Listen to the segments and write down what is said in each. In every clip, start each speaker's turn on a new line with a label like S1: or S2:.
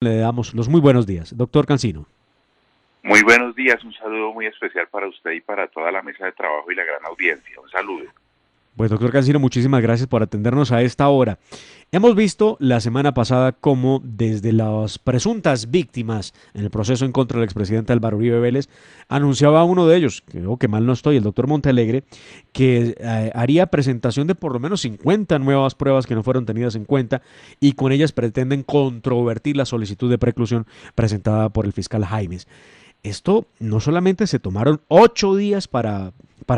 S1: Le damos los muy buenos días. Doctor Cancino.
S2: Muy buenos días, un saludo muy especial para usted y para toda la mesa de trabajo y la gran audiencia. Un saludo.
S1: Pues doctor Cancino, muchísimas gracias por atendernos a esta hora. Hemos visto la semana pasada cómo desde las presuntas víctimas en el proceso en contra del expresidente Álvaro Uribe Vélez, anunciaba uno de ellos, creo que mal no estoy, el doctor Montealegre, que haría presentación de por lo menos 50 nuevas pruebas que no fueron tenidas en cuenta y con ellas pretenden controvertir la solicitud de preclusión presentada por el fiscal Jaimes. Esto no solamente se tomaron 8 días para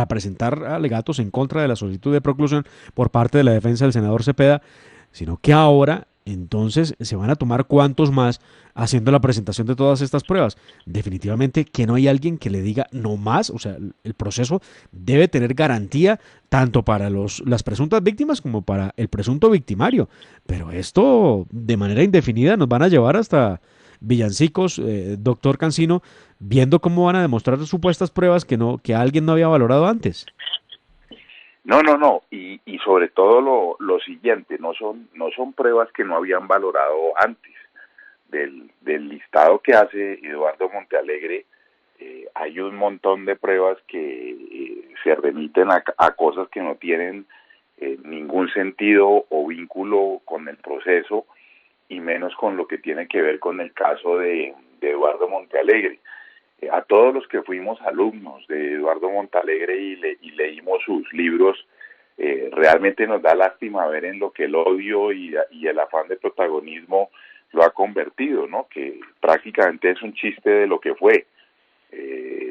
S1: presentar alegatos en contra de la solicitud de preclusión por parte de la defensa del senador Cepeda, sino que ahora entonces se van a tomar cuantos más haciendo la presentación de todas estas pruebas. Definitivamente que no hay alguien que le diga no más, o sea, el proceso debe tener garantía tanto para las presuntas víctimas como para el presunto victimario. Pero esto de manera indefinida nos van a llevar hasta villancicos, doctor Cancino, viendo cómo van a demostrar supuestas pruebas que alguien no había valorado antes.
S2: No. Y sobre todo lo siguiente, no son pruebas que no habían valorado antes. Del listado que hace Eduardo Montealegre, hay un montón de pruebas que se remiten a cosas que no tienen ningún sentido o vínculo con el proceso y menos con lo que tiene que ver con el caso de Eduardo Montealegre. A todos los que fuimos alumnos de Eduardo Montalegre y leímos sus libros, realmente nos da lástima ver en lo que el odio y el afán de protagonismo lo ha convertido, ¿no? Que prácticamente es un chiste de lo que fue.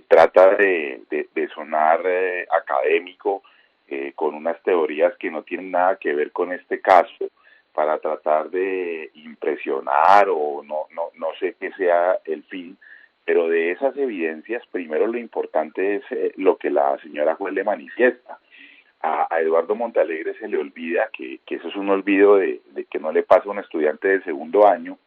S2: Trata de sonar académico, con unas teorías que no tienen nada que ver con este caso, para tratar de impresionar o no sé qué sea el fin. Pero de esas evidencias, primero lo importante es lo que la señora juez le manifiesta. A Eduardo Montalegre se le olvida que eso es un olvido de que no le pasa a un estudiante de segundo año,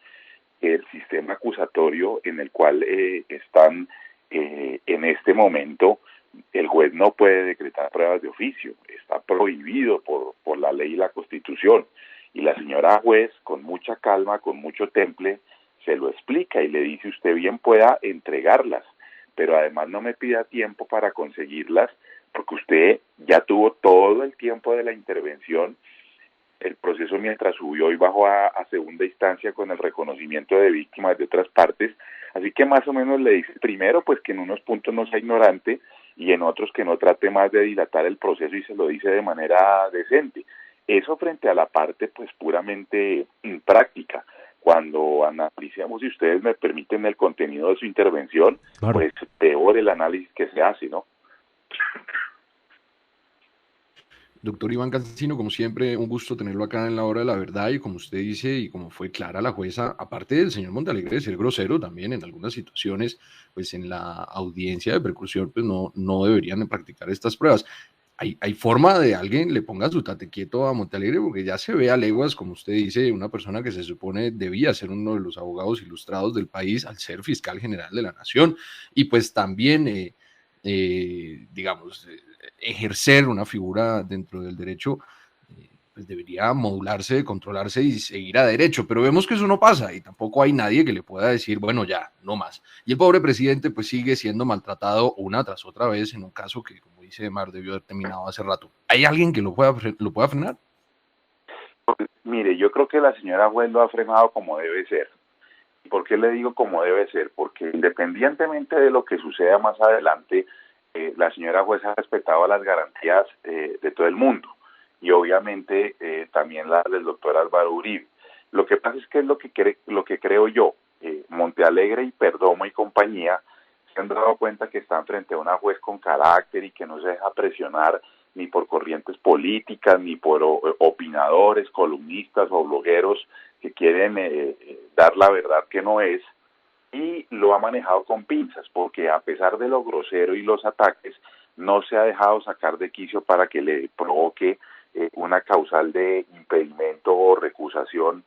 S2: que el sistema acusatorio en el cual están en este momento, el juez no puede decretar pruebas de oficio, está prohibido por la ley y la Constitución. Y la señora juez, con mucha calma, con mucho temple, se lo explica y le dice: usted bien pueda entregarlas, pero además no me pida tiempo para conseguirlas, porque usted ya tuvo todo el tiempo de la intervención, el proceso mientras subió y bajó a segunda instancia con el reconocimiento de víctimas de otras partes, así que más o menos le dice primero pues que en unos puntos no sea ignorante y en otros que no trate más de dilatar el proceso, y se lo dice de manera decente. Eso frente a la parte pues puramente práctica. Cuando analicemos, si ustedes me permiten, el contenido de su intervención,
S1: Claro.
S2: pues peor el análisis que se hace, ¿no?
S3: Doctor Iván Cancino, como siempre, un gusto tenerlo acá en la hora de la verdad y como usted dice y como fue clara la jueza, aparte del señor Montalegre de ser grosero también en algunas situaciones, pues en la audiencia de preclusión pues no deberían practicar estas pruebas. ¿Hay forma de alguien le ponga su tate quieto a Montalegre? Porque ya se ve a leguas, como usted dice, una persona que se supone debía ser uno de los abogados ilustrados del país al ser fiscal general de la nación y pues también, digamos, ejercer una figura dentro del derecho, pues debería modularse, controlarse y seguir a derecho, pero vemos que eso no pasa y tampoco hay nadie que le pueda decir, bueno, ya, no más. Y el pobre presidente pues sigue siendo maltratado una tras otra vez en un caso que, como dice Mar, debió haber terminado hace rato. ¿Hay alguien que lo pueda frenar?
S2: Mire, yo creo que la señora juez lo ha frenado como debe ser. ¿Por qué le digo como debe ser? Porque independientemente de lo que suceda más adelante, la señora juez ha respetado las garantías de todo el mundo y obviamente también las del doctor Álvaro Uribe. Lo que pasa es que es lo que creo yo. Montealegre y Perdomo y compañía se han dado cuenta que están frente a una juez con carácter y que no se deja presionar ni por corrientes políticas, ni por opinadores, columnistas o blogueros que quieren dar la verdad que no es, y lo ha manejado con pinzas, porque a pesar de lo grosero y los ataques, no se ha dejado sacar de quicio para que le provoque una causal de impedimento o recusación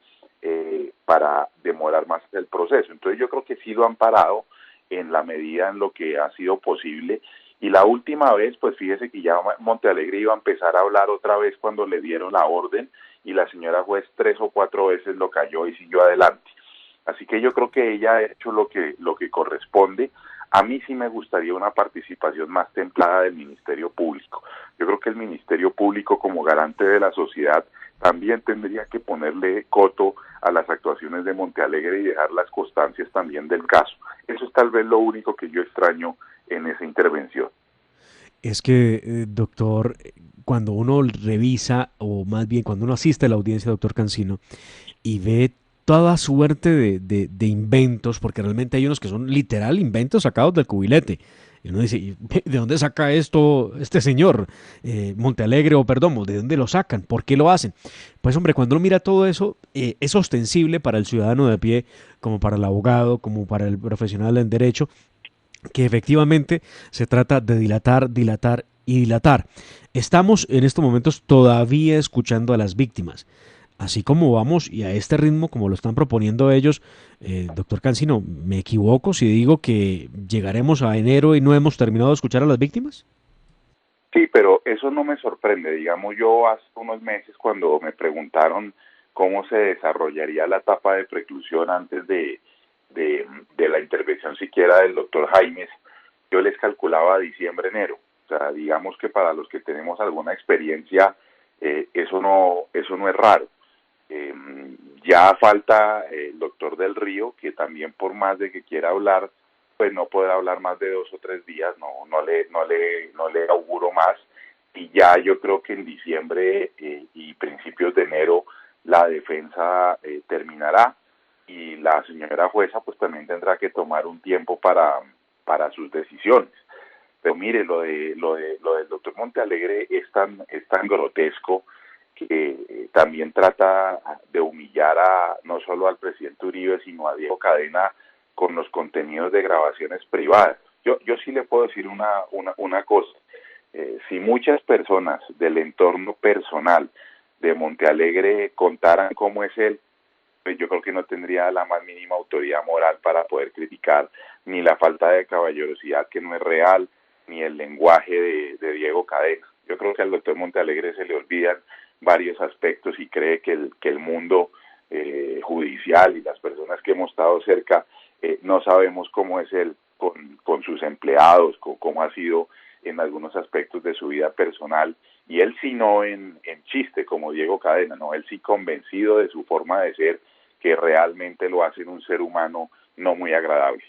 S2: para demorar más el proceso. Entonces yo creo que sí lo han parado en la medida en lo que ha sido posible. Y la última vez, pues fíjese que ya Montealegre iba a empezar a hablar otra vez cuando le dieron la orden y la señora juez 3 o 4 veces lo cayó y siguió adelante. Así que yo creo que ella ha hecho lo que corresponde. A mí sí me gustaría una participación más templada del Ministerio Público. Yo creo que el Ministerio Público, como garante de la sociedad, también tendría que ponerle coto a las actuaciones de Montealegre y dejar las constancias también del caso. Eso es tal vez lo único que yo extraño en esa intervención.
S1: Es que, doctor, cuando uno revisa, o más bien cuando uno asiste a la audiencia, doctor Cancino, y ve toda suerte de inventos, porque realmente hay unos que son literal inventos sacados del cubilete. Y uno dice, ¿de dónde saca esto este señor? Montealegre o Perdomo, ¿de dónde lo sacan? ¿Por qué lo hacen? Pues hombre, cuando uno mira todo eso, es ostensible para el ciudadano de pie, como para el abogado, como para el profesional en derecho, que efectivamente se trata de dilatar, dilatar y dilatar. Estamos en estos momentos todavía escuchando a las víctimas. Así como vamos y a este ritmo, como lo están proponiendo ellos, doctor Cancino, ¿me equivoco si digo que llegaremos a enero y no hemos terminado de escuchar a las víctimas?
S2: Sí, pero eso no me sorprende. Digamos, yo hace unos meses cuando me preguntaron cómo se desarrollaría la etapa de preclusión antes de la intervención siquiera del doctor Jaimes, yo les calculaba diciembre, enero. O sea, digamos que para los que tenemos alguna experiencia, eso no es raro. Eh, ya falta el doctor del Río, que también por más de que quiera hablar, pues no puede hablar más de 2 o 3 días, no le auguro más, y ya yo creo que en diciembre y principios de enero la defensa terminará, y la señora jueza pues también tendrá que tomar un tiempo para sus decisiones. Pero mire, lo del doctor Montealegre es tan grotesco que también trata de humillar no solo al presidente Uribe, sino a Diego Cadena con los contenidos de grabaciones privadas. Yo sí le puedo decir una cosa. Si muchas personas del entorno personal de Montealegre contaran cómo es él, pues yo creo que no tendría la más mínima autoridad moral para poder criticar ni la falta de caballerosidad, que no es real, ni el lenguaje de Diego Cadena. Yo creo que al doctor Montealegre se le olvidan varios aspectos y cree que el mundo judicial y las personas que hemos estado cerca no sabemos cómo es él con sus empleados, cómo ha sido en algunos aspectos de su vida personal, y él sí no en chiste como Diego Cadena, no, él sí convencido de su forma de ser, que realmente lo hace un ser humano no muy agradable.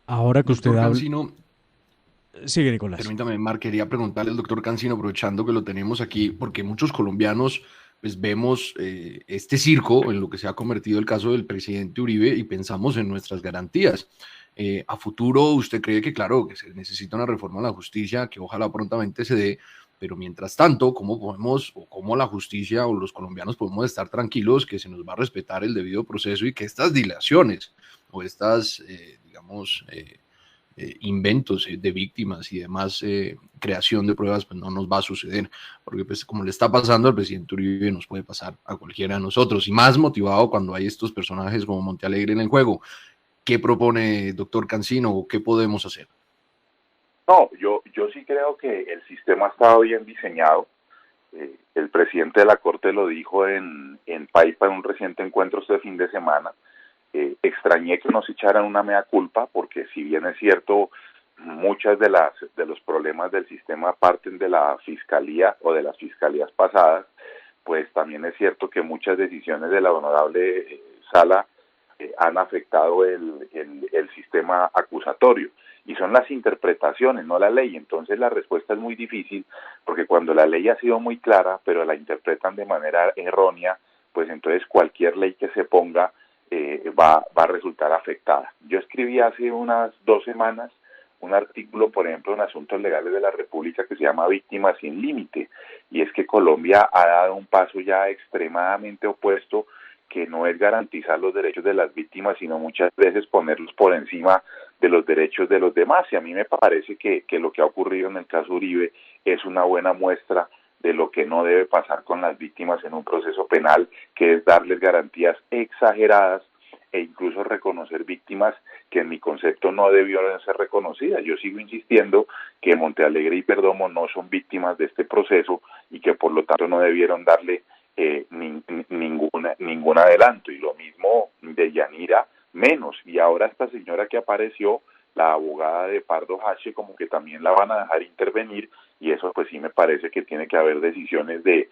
S1: Ahora que usted
S3: Doctor
S1: habla...
S3: Cancino,
S1: Sigue, Nicolás.
S3: permítame, Mar, quería preguntarle al doctor Cancino, aprovechando que lo tenemos aquí, porque muchos colombianos pues vemos este circo en lo que se ha convertido el caso del presidente Uribe y pensamos en nuestras garantías. A futuro, ¿usted cree que, claro, que se necesita una reforma a la justicia, que ojalá prontamente se dé, pero mientras tanto, ¿cómo podemos, o cómo la justicia o los colombianos podemos estar tranquilos que se nos va a respetar el debido proceso y que estas dilaciones o estas, inventos de víctimas y demás creación de pruebas, pues no nos va a suceder, porque pues como le está pasando al presidente Uribe, nos puede pasar a cualquiera de nosotros, y más motivado cuando hay estos personajes como Montealegre en el juego? ¿Qué propone doctor Cancino o qué podemos hacer?
S2: No, yo sí creo que el sistema ha estado bien diseñado. El presidente de la Corte lo dijo en Paipa en un reciente encuentro este fin de semana. Extrañé que nos echaran una mea culpa, porque si bien es cierto, muchas de los problemas del sistema parten de la fiscalía o de las fiscalías pasadas, pues también es cierto que muchas decisiones de la honorable sala han afectado el sistema acusatorio, y son las interpretaciones, no la ley. Entonces la respuesta es muy difícil, porque cuando la ley ha sido muy clara, pero la interpretan de manera errónea, pues entonces cualquier ley que se ponga va a resultar afectada. Yo escribí hace unas 2 semanas un artículo, por ejemplo, en Asuntos Legales de la República, que se llama Víctimas sin Límite, y es que Colombia ha dado un paso ya extremadamente opuesto, que no es garantizar los derechos de las víctimas, sino muchas veces ponerlos por encima de los derechos de los demás. Y a mí me parece que lo que ha ocurrido en el caso Uribe es una buena muestra de lo que no debe pasar con las víctimas en un proceso penal, que es darles garantías exageradas e incluso reconocer víctimas que en mi concepto no debieron ser reconocidas. Yo sigo insistiendo que Montealegre y Perdomo no son víctimas de este proceso, y que por lo tanto no debieron darle ningún adelanto, y lo mismo de Yanira, menos, y ahora esta señora que apareció, la abogada de Pardo Hache, como que también la van a dejar intervenir, y eso pues sí me parece que tiene que haber decisiones de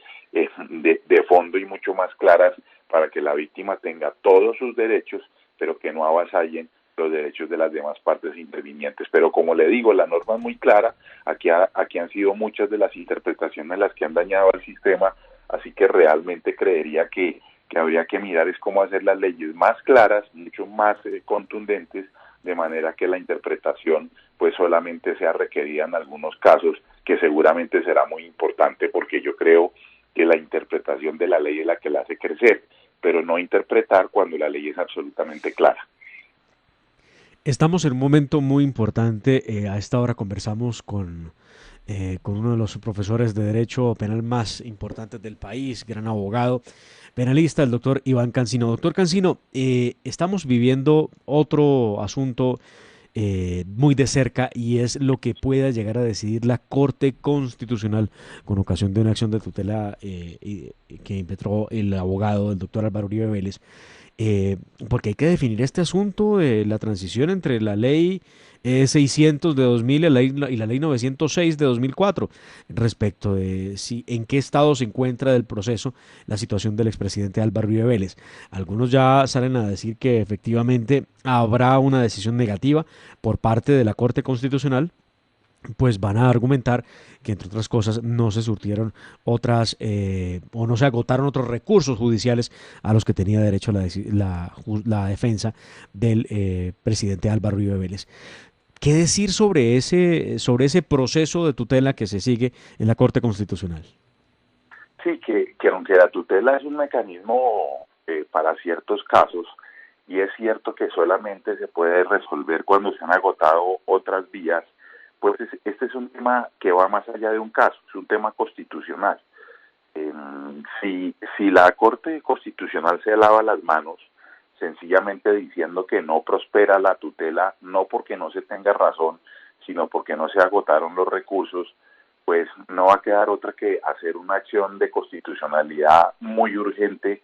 S2: fondo y mucho más claras para que la víctima tenga todos sus derechos, pero que no avasallen los derechos de las demás partes intervinientes. Pero como le digo, la norma es muy clara, aquí han sido muchas de las interpretaciones las que han dañado al sistema, así que realmente creería que habría que mirar es cómo hacer las leyes más claras, mucho más contundentes, de manera que la interpretación pues solamente sea requerida en algunos casos, que seguramente será muy importante, porque yo creo que la interpretación de la ley es la que la hace crecer, pero no interpretar cuando la ley es absolutamente clara.
S1: Estamos en un momento muy importante. A esta hora conversamos con uno de los profesores de Derecho Penal más importantes del país, gran abogado, penalista, el doctor Iván Cancino. Doctor Cancino, estamos viviendo otro asunto muy de cerca, y es lo que pueda llegar a decidir la Corte Constitucional con ocasión de una acción de tutela que impetró el abogado, el doctor Álvaro Uribe Vélez. Porque hay que definir este asunto de la transición entre la ley 600 de 2000 y la ley 906 de 2004, respecto de si en qué estado se encuentra del proceso la situación del expresidente Álvaro Uribe Vélez. Algunos ya salen a decir que efectivamente habrá una decisión negativa por parte de la Corte Constitucional, pues van a argumentar que, entre otras cosas, no se surtieron o no se agotaron otros recursos judiciales a los que tenía derecho la defensa del presidente Álvaro Uribe Vélez. ¿Qué decir sobre ese proceso de tutela que se sigue en la Corte Constitucional?
S2: Sí, que aunque la tutela es un mecanismo para ciertos casos, y es cierto que solamente se puede resolver cuando se han agotado otras vías, pues este es un tema que va más allá de un caso, es un tema constitucional. Si la Corte Constitucional se lava las manos sencillamente diciendo que no prospera la tutela, no porque no se tenga razón, sino porque no se agotaron los recursos, pues no va a quedar otra que hacer una acción de constitucionalidad muy urgente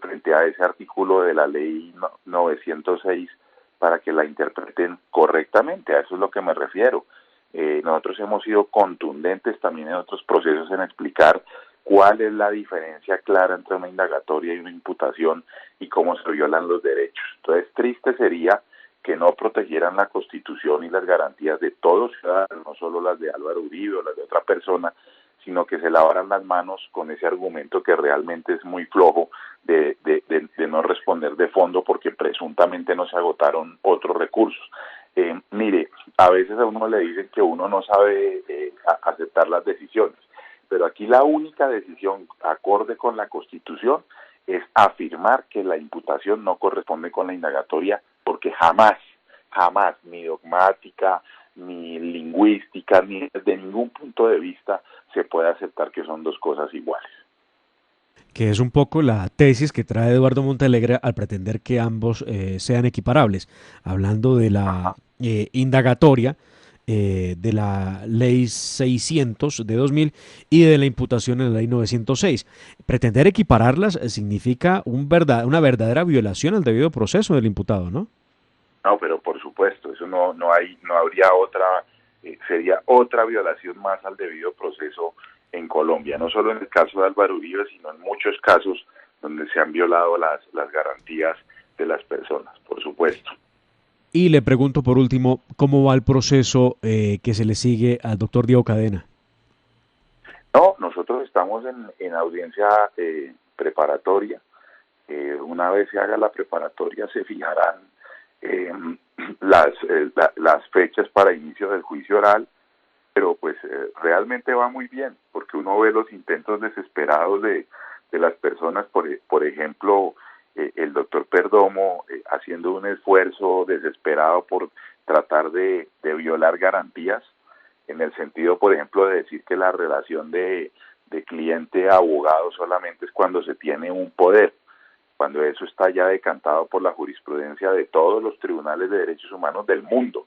S2: frente a ese artículo de la ley 906 para que la interpreten correctamente. A eso es lo que me refiero. Nosotros hemos sido contundentes también en otros procesos en explicar cuál es la diferencia clara entre una indagatoria y una imputación y cómo se violan los derechos. Entonces, triste sería que no protegieran la Constitución y las garantías de todos los ciudadanos, no solo las de Álvaro Uribe o las de otra persona, sino que se lavaran las manos con ese argumento que realmente es muy flojo de no responder de fondo porque presuntamente no se agotaron otros recursos. Mire, a veces a uno le dicen que uno no sabe aceptar las decisiones, pero aquí la única decisión acorde con la Constitución es afirmar que la imputación no corresponde con la indagatoria, porque jamás, ni dogmática, ni lingüística, ni desde ningún punto de vista se puede aceptar que son dos cosas iguales.
S1: Que es un poco la tesis que trae Eduardo Montalegre al pretender que ambos sean equiparables, hablando de la indagatoria de la ley 600 de 2000 y de la imputación en la ley 906. Pretender equipararlas significa una verdadera violación al debido proceso del imputado, ¿no?
S2: No, pero por supuesto, eso no habría otra, sería otra violación más al debido proceso en Colombia, no solo en el caso de Álvaro Uribe, sino en muchos casos donde se han violado las garantías de las personas, por supuesto.
S1: Y le pregunto por último, ¿cómo va el proceso que se le sigue al doctor Diego Cadena?
S2: No, nosotros estamos en audiencia preparatoria. Una vez se haga la preparatoria se fijarán las fechas para inicio del juicio oral, pero pues realmente va muy bien, porque uno ve los intentos desesperados de las personas, por ejemplo, el doctor Perdomo haciendo un esfuerzo desesperado por tratar de violar garantías, en el sentido, por ejemplo, de decir que la relación de cliente-abogado solamente es cuando se tiene un poder, cuando eso está ya decantado por la jurisprudencia de todos los tribunales de derechos humanos del mundo.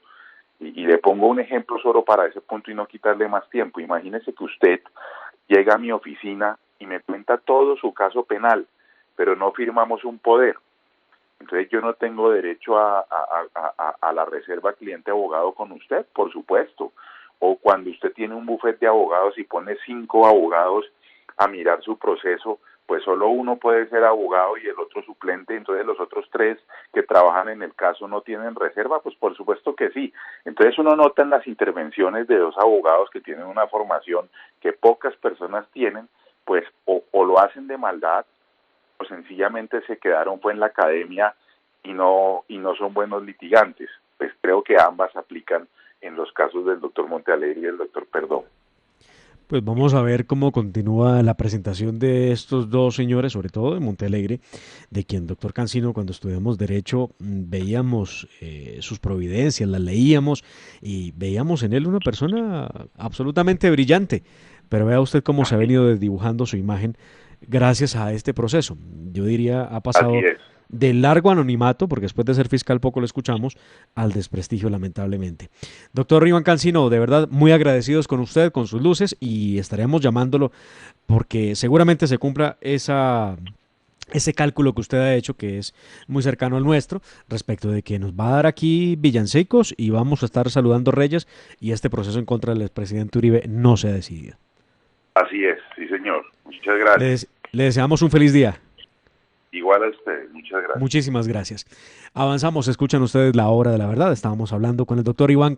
S2: Y le pongo un ejemplo solo para ese punto y no quitarle más tiempo. Imagínese que usted llega a mi oficina y me cuenta todo su caso penal, pero no firmamos un poder. Entonces yo no tengo derecho a la reserva cliente-abogado con usted, por supuesto. O cuando usted tiene un bufete de abogados y pone 5 abogados a mirar su proceso, pues solo uno puede ser abogado y el otro suplente, entonces los otros 3 que trabajan en el caso no tienen reserva, pues por supuesto que sí. Entonces uno nota en las intervenciones de 2 abogados que tienen una formación que pocas personas tienen, pues o lo hacen de maldad, o sencillamente se quedaron fue en la academia y no son buenos litigantes. Pues creo que ambas aplican en los casos del doctor Montealegre y el doctor Perdomo.
S1: Pues vamos a ver cómo continúa la presentación de estos 2 señores, sobre todo de Montealegre, de quien doctor Cancino, cuando estudiamos Derecho, veíamos sus providencias, las leíamos y veíamos en él una persona absolutamente brillante. Pero vea usted cómo se ha venido desdibujando su imagen gracias a este proceso. Yo diría, ha pasado de largo anonimato, porque después de ser fiscal poco lo escuchamos, al desprestigio, lamentablemente. Doctor Iván Cancino, de verdad, muy agradecidos con usted, con sus luces, y estaremos llamándolo porque seguramente se cumpla ese cálculo que usted ha hecho, que es muy cercano al nuestro, respecto de que nos va a dar aquí villancicos y vamos a estar saludando reyes, y este proceso en contra del expresidente Uribe no se ha decidido.
S2: Así es, sí señor. Muchas gracias.
S1: Le deseamos un feliz día.
S2: Igual a ustedes, muchas gracias.
S1: Muchísimas gracias. Avanzamos, escuchan ustedes La Hora de la Verdad. Estábamos hablando con el doctor Iván